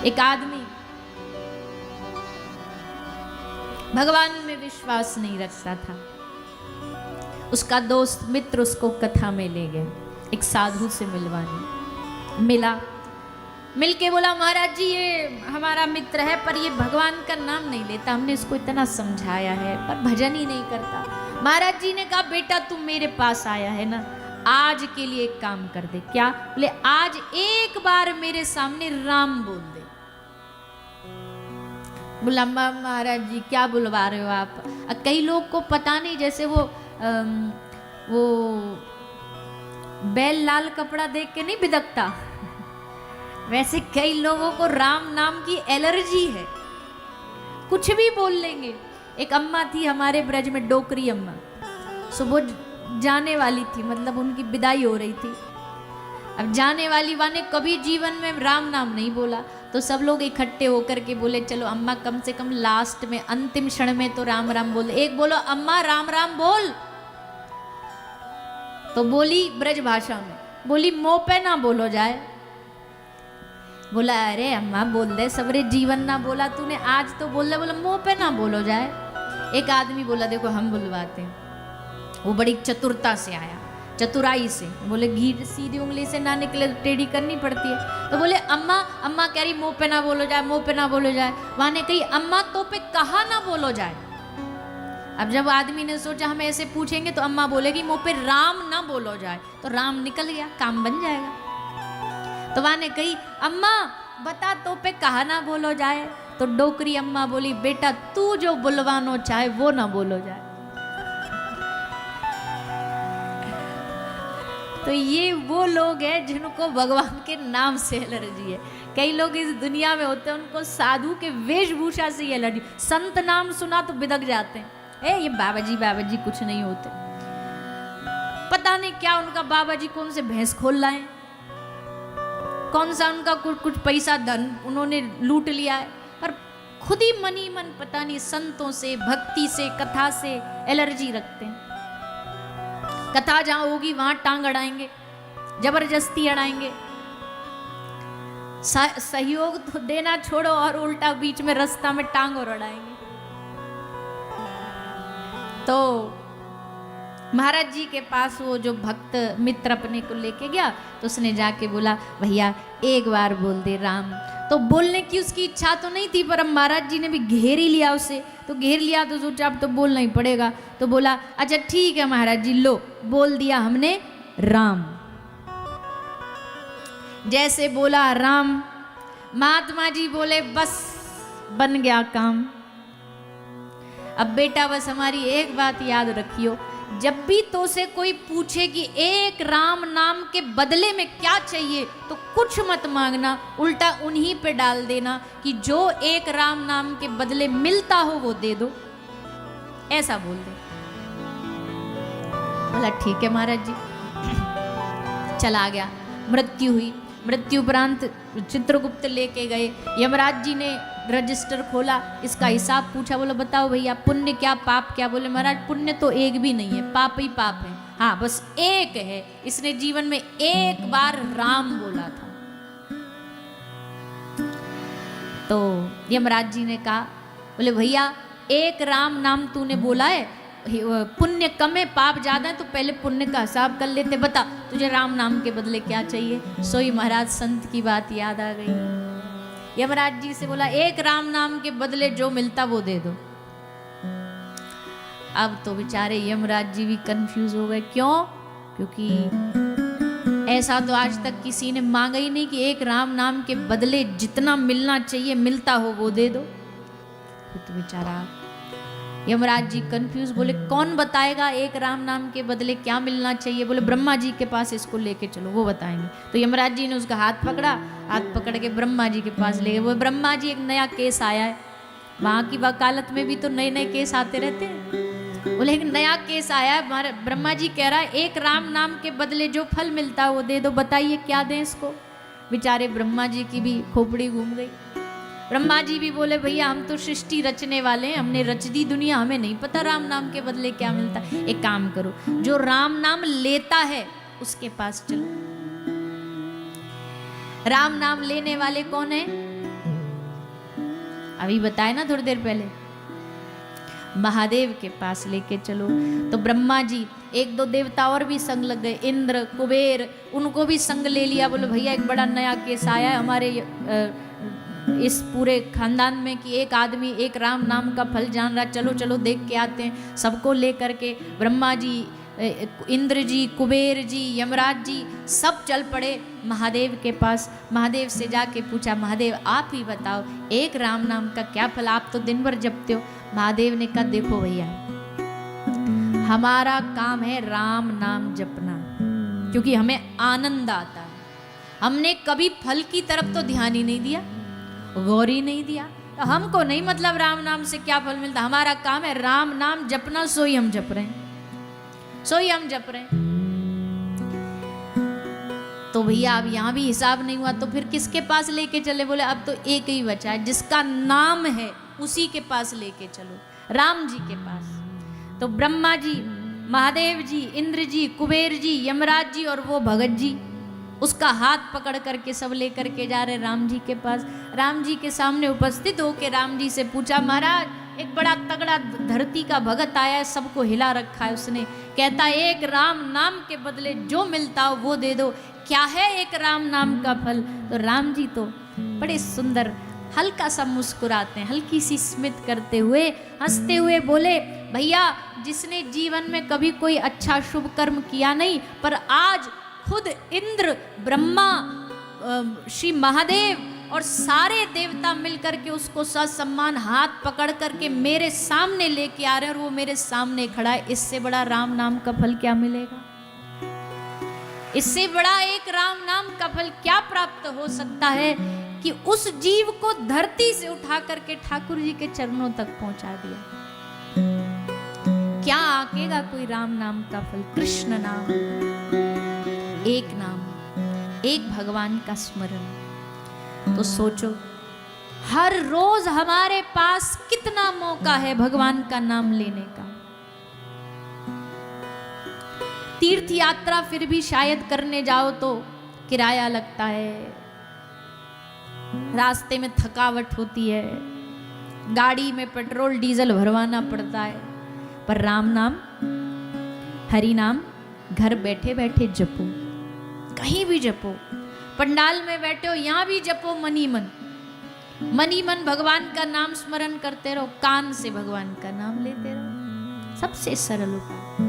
एक आदमी भगवान में विश्वास नहीं रखता था। उसका दोस्त मित्र उसको कथा में ले गया, एक साधु से मिलवाने। मिला, मिलके बोला महाराज जी ये हमारा मित्र है पर ये भगवान का नाम नहीं लेता, हमने इसको इतना समझाया है पर भजन ही नहीं करता। महाराज जी ने कहा बेटा तुम मेरे पास आया है ना, आज के लिए एक काम कर दे। क्या? बोले आज एक बार मेरे सामने राम बोल दे। बोला महाराज जी क्या बुलवा रहे हो आप? कई लोग को पता नहीं, जैसे वो बैल लाल कपड़ा देख के नहीं बिदकता, वैसे कई लोगों को राम नाम की एलर्जी है, कुछ भी बोल लेंगे। एक अम्मा थी हमारे ब्रज में, डोकरी अम्मा, सुबह जाने वाली थी, मतलब उनकी विदाई हो रही थी। अब जाने वाली वाने कभी जीवन में राम नाम नहीं बोला, तो सब लोग इकट्ठे होकर के बोले चलो अम्मा कम से कम लास्ट में अंतिम क्षण में तो राम राम बोल। एक बोलो अम्मा राम राम बोल, तो बोली ब्रज भाषा में, बोली मुंह पे ना बोलो जाए। बोला अरे अम्मा बोल दे, सवरे जीवन ना बोला तूने, आज तो बोल दे। बोला मुंह पे ना बोलो जाए। एक आदमी बोला देखो हम बुलवाते हैं। वो बड़ी चतुरता से आया, चतुराई से। बोले घी सीधी उंगली से ना निकले तो टेढ़ी करनी पड़ती है। तो बोले अम्मा अम्मा कह रही मुंह पे ना बोलो जाए, मुंह पे ना बोलो जाए। वहां ने कही अम्मा तो पे कहा ना बोलो जाए। अब जब आदमी ने सोचा हम ऐसे पूछेंगे तो अम्मा बोलेगी मुंह पे राम ना बोलो जाए, तो राम निकल गया, काम बन जाएगा। तो वहां ने कही अम्मा बता तो पे कहा ना बोलो जाए। तो डोकरी अम्मा बोली बेटा तू जो बुलवानो चाहे वो ना बोलो जाए। तो ये वो लोग हैं जिनको भगवान के नाम से एलर्जी है। कई लोग इस दुनिया में होते हैं उनको साधु के वेशभूषा से ही एलर्जी। संत नाम सुना तो बिदक जाते हैं, ये बाबा जी कुछ नहीं होते। पता नहीं क्या उनका बाबा जी कौन से भैंस खोल लाए, कौन सा उनका कुछ पैसा धन उन्होंने लूट लिया है, पर खुद ही मन पता नहीं संतों से, भक्ति से, कथा से एलर्जी रखते हैं। कथा जहां होगी वहां टांग अड़ाएंगे, जबरदस्ती अड़ाएंगे। सहयोग तो देना छोड़ो और उल्टा बीच में रास्ता में टांग और अड़ाएंगे। तो महाराज जी के पास वो जो भक्त मित्र अपने को लेके गया, तो उसने जाके बोला भैया एक बार बोल दे राम। तो बोलने की उसकी इच्छा तो नहीं थी, पर अब महाराज जी ने भी घेर ही लिया उसे। तो घेर लिया तो सोचा अब तो बोलना ही पड़ेगा। तो बोला अच्छा ठीक है महाराज जी, लो बोल दिया हमने राम। जैसे बोला राम, महात्मा जी बोले बस बन गया काम। अब बेटा बस हमारी एक बात याद रखियो, जब भी तो से कोई पूछे कि एक राम नाम के बदले में क्या चाहिए, तो कुछ मत मांगना, उल्टा उन्हीं पे डाल देना कि जो एक राम नाम के बदले मिलता हो वो दे दो, ऐसा बोल दे। बोला ठीक है महाराज जी। चला गया, मृत्यु हुई। मृत्यु उपरांत चित्रगुप्त लेके गए, यमराज जी ने रजिस्टर खोला, इसका हिसाब पूछा। बोला बताओ भैया पुण्य क्या पाप क्या? बोले महाराज पुण्य तो एक भी नहीं है, पाप ही पाप है। हाँ बस एक है, इसने जीवन में एक बार राम बोला था। तो यमराज जी ने कहा, बोले भैया एक राम नाम तूने बोला है, पुण्य कम है पाप ज्यादा है, तो पहले पुण्य का हिसाब कर लेते। बता तुझे राम नाम के बदले क्या चाहिए? सोई महाराज संत की बात याद आ गई। यमराज जी से बोला एक राम नाम के बदले जो मिलता वो दे दो। अब तो बेचारे यमराज जी भी कंफ्यूज हो गए। क्यों? क्योंकि ऐसा तो आज तक किसी ने मांगा ही नहीं कि एक राम नाम के बदले जितना मिलना चाहिए मिलता हो वो दे दो। तो बेचारा यमराज जी कंफ्यूज, बोले कौन बताएगा एक राम नाम के बदले क्या मिलना चाहिए? बोले ब्रह्मा जी के पास इसको लेके चलो, वो बताएंगे। तो यमराज जी ने उसका हाथ पकड़ा, हाथ पकड़ के ब्रह्मा जी के पास ले गए। वो ब्रह्मा जी एक नया केस आया है, वहां की वकालत में भी तो नए नए केस आते रहते हैं। बोले एक नया केस आया है, हमारे ब्रह्मा जी कह रहा है एक राम नाम के बदले जो फल मिलता है वो दे दो, बताइए क्या दें इसको? बेचारे ब्रह्मा जी की भी खोपड़ी घूम गई। ब्रह्मा जी भी बोले भैया हम तो सृष्टि रचने वाले हैं, हमने रच दी दुनिया, हमें नहीं पता राम नाम के बदले क्या मिलता है। एक काम करो, जो राम नाम लेता है उसके पास चलो। राम नाम लेने वाले कौन है? अभी बताए ना थोड़ी देर पहले, महादेव के पास लेके चलो। तो ब्रह्मा जी, एक दो देवता और भी संग लग गए, इंद्र, कुबेर, उनको भी संग ले लिया। बोले भैया एक बड़ा नया केस आया है हमारे इस पूरे खानदान में कि एक आदमी एक राम नाम का फल जान रहा, चलो चलो देख के आते हैं। सबको लेकर के ब्रह्मा जी, इंद्र जी, कुबेर जी, यमराज जी सब चल पड़े महादेव के पास। महादेव से जाके पूछा, महादेव आप ही बताओ एक राम नाम का क्या फल, आप तो दिन भर जपते हो। महादेव ने कहा देखो भैया, हमारा काम है राम नाम जपना, क्योंकि हमें आनंद आता है। हमने कभी फल की तरफ तो ध्यान ही नहीं दिया, गौर ही नहीं दिया। तो हमको नहीं मतलब राम नाम से क्या फल मिलता, हमारा काम है राम नाम जपना, सोई हम जप रहे हैं, सोई हम जप रहे हैं। तो भैया अब यहां भी हिसाब नहीं हुआ, तो फिर किसके पास लेके चले? बोले अब तो एक ही बचा है, जिसका नाम है उसी के पास लेके चलो, राम जी के पास। तो ब्रह्मा जी, महादेव जी, इंद्र जी, कुबेर जी, यमराज जी और वो भगत जी उसका हाथ पकड़ करके सब लेकर के जा रहे राम जी के पास। राम जी के सामने उपस्थित होके राम जी से पूछा, महाराज एक बड़ा तगड़ा धरती का भगत आया है, सबको हिला रखा है उसने, कहता है एक राम नाम के बदले जो मिलता हो वो दे दो, क्या है एक राम नाम का फल? तो राम जी तो बड़े सुंदर हल्का सा मुस्कुराते हैं, हल्की सी स्मित करते हुए, हंसते हुए बोले, भैया जिसने जीवन में कभी कोई अच्छा शुभ कर्म किया नहीं, पर आज खुद इंद्र, ब्रह्मा, श्री महादेव और सारे देवता मिलकर के उसको ससम्मान हाथ पकड़ करके मेरे सामने लेके आ रहे हैं और वो मेरे सामने खड़ा है, इससे बड़ा राम नाम का फल क्या मिलेगा? इससे बड़ा एक राम नाम का फल क्या प्राप्त हो सकता है कि उस जीव को धरती से उठा करके ठाकुर जी के चरणों तक पहुंचा दिया। क्या आकेगा कोई राम नाम का फल? कृष्ण नाम, एक नाम, एक भगवान का स्मरण। तो सोचो हर रोज हमारे पास कितना मौका है भगवान का नाम लेने का। तीर्थ यात्रा फिर भी शायद करने जाओ तो किराया लगता है, रास्ते में थकावट होती है, गाड़ी में पेट्रोल डीजल भरवाना पड़ता है, पर राम नाम, हरि नाम घर बैठे बैठे जपो, कहीं भी जपो, पंडाल में बैठे हो यहां भी जपो, मनी मन, मनी मन भगवान का नाम स्मरण करते रहो, कान से भगवान का नाम लेते रहो, सबसे सरल उपाय।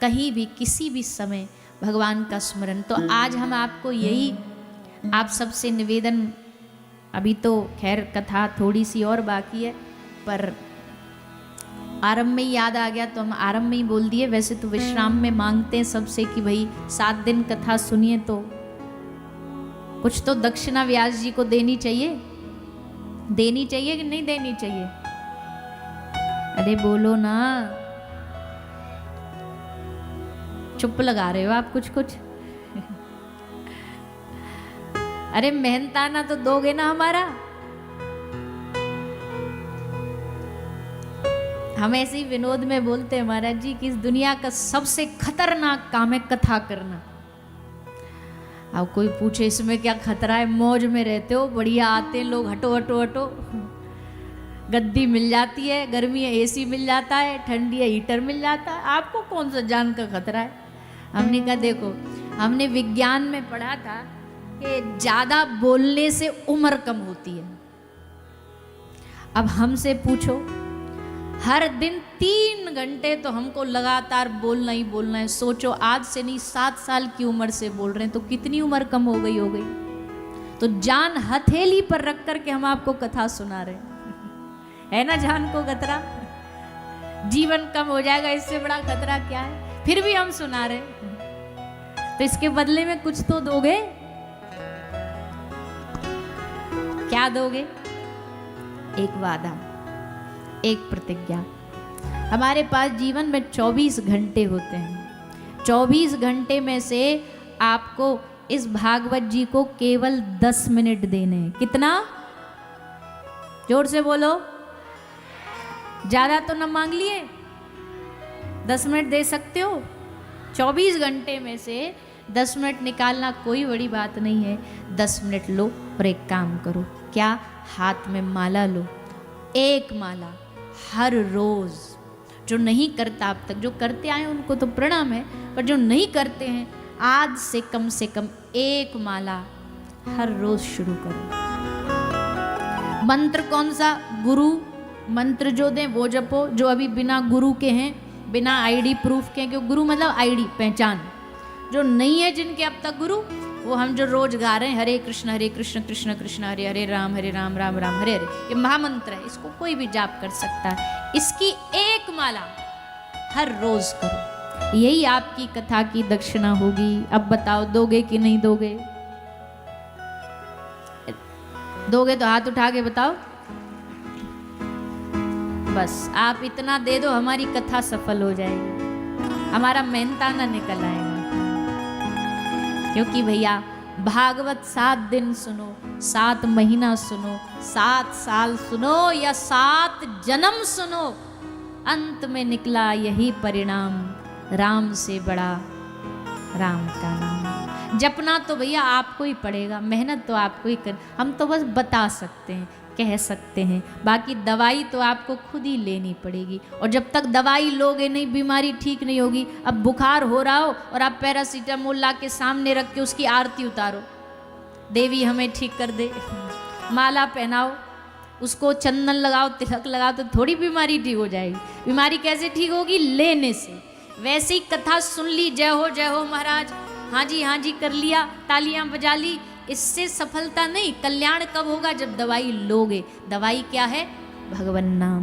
कहीं भी किसी भी समय भगवान का स्मरण। तो आज हम आपको यही आप सबसे निवेदन, अभी तो खैर कथा थोड़ी सी और बाकी है, पर आरंभ में ही याद आ गया तो हम आरंभ में ही बोल दिए। वैसे तो विश्राम में मांगते हैं सबसे कि भाई 7 दिन कथा सुनिए, तो कुछ तो दक्षिणा व्यास जी को देनी चाहिए, देनी चाहिए कि नहीं देनी चाहिए? अरे बोलो ना, चुप लगा रहे हो आप कुछ कुछ। अरे मेहनताना तो दोगे ना हमारा। हम ऐसे ही विनोद में बोलते हैं महाराज जी कि इस दुनिया का सबसे खतरनाक काम है कथा करना। अब कोई पूछे इसमें क्या खतरा है, मौज में रहते हो, बढ़िया आते हैं लोग, हटो हटो हटो, गद्दी मिल जाती है, गर्मी है एसी मिल जाता है, ठंडी है हीटर मिल जाता है, आपको कौन सा जान का खतरा है? हमने कहा देखो, हमने विज्ञान में पढ़ा था कि ज्यादा बोलने से उम्र कम होती है। अब हमसे पूछो, हर दिन 3 घंटे तो हमको लगातार बोलना ही बोलना है। सोचो आज से नहीं 7 साल की उम्र से बोल रहे हैं तो कितनी उम्र कम हो गई हो गई। तो जान हथेली पर रख करके हम आपको कथा सुना रहे हैं, है ना? जान को खतरा, जीवन कम हो जाएगा, इससे बड़ा खतरा क्या है? फिर भी हम सुना रहे हैं, तो इसके बदले में कुछ तो दोगे। क्या दोगे? एक वादा, एक प्रतिज्ञा। हमारे पास जीवन में 24 घंटे होते हैं। 24 घंटे में से आपको इस भागवत जी को केवल 10 मिनट देने हैं। कितना? जोर से बोलो, ज्यादा तो न मांग लिए, 10 मिनट दे सकते हो। 24 घंटे में से 10 मिनट निकालना कोई बड़ी बात नहीं है। 10 मिनट लो और एक काम करो, क्या, हाथ में माला लो, एक माला हर रोज। जो नहीं करता अब तक, जो करते आए उनको तो प्रणाम है, पर जो नहीं करते हैं आज से कम एक माला हर रोज शुरू करो। मंत्र कौन सा? गुरु मंत्र जो दें वो जपो। जो अभी बिना गुरु के हैं, बिना आईडी प्रूफ के हैं, क्योंकि गुरु मतलब आईडी पहचान, जो नहीं है जिनके अब तक गुरु, वो हम जो रोज गा रहे हैं हरे कृष्ण कृष्ण कृष्ण हरे हरे राम राम राम हरे हरे, ये महामंत्र है, इसको कोई भी जाप कर सकता है। इसकी एक माला हर रोज करो, यही आपकी कथा की दक्षिणा होगी। अब बताओ दोगे कि नहीं दोगे? दोगे तो हाथ उठा के बताओ। बस आप इतना दे दो, हमारी कथा सफल हो जाएगी, हमारा मेहनताना निकल आएगा। क्योंकि भैया भागवत 7 दिन सुनो, 7 महीना सुनो, 7 साल सुनो या 7 जन्म सुनो, अंत में निकला यही परिणाम, राम से बड़ा राम का नाम। जपना तो भैया आपको ही पड़ेगा, मेहनत तो आपको ही कर, हम तो बस बता सकते हैं, कह सकते हैं, बाकी दवाई तो आपको खुद ही लेनी पड़ेगी। और जब तक दवाई लोगे नहीं, बीमारी ठीक नहीं होगी। अब बुखार हो रहा हो और आप पैरासीटामोल ला के सामने रख के उसकी आरती उतारो, देवी हमें ठीक कर दे, माला पहनाओ, उसको चंदन लगाओ, तिलक लगाओ, तो थोड़ी बीमारी ठीक हो जाएगी। बीमारी कैसे ठीक होगी? लेने से। वैसे ही कथा सुन ली, जय हो महाराज, हाँ जी कर लिया, तालियां बजा ली, इससे सफलता नहीं। कल्याण कब होगा? जब दवाई लोगे। दवाई क्या है? भगवन नाम।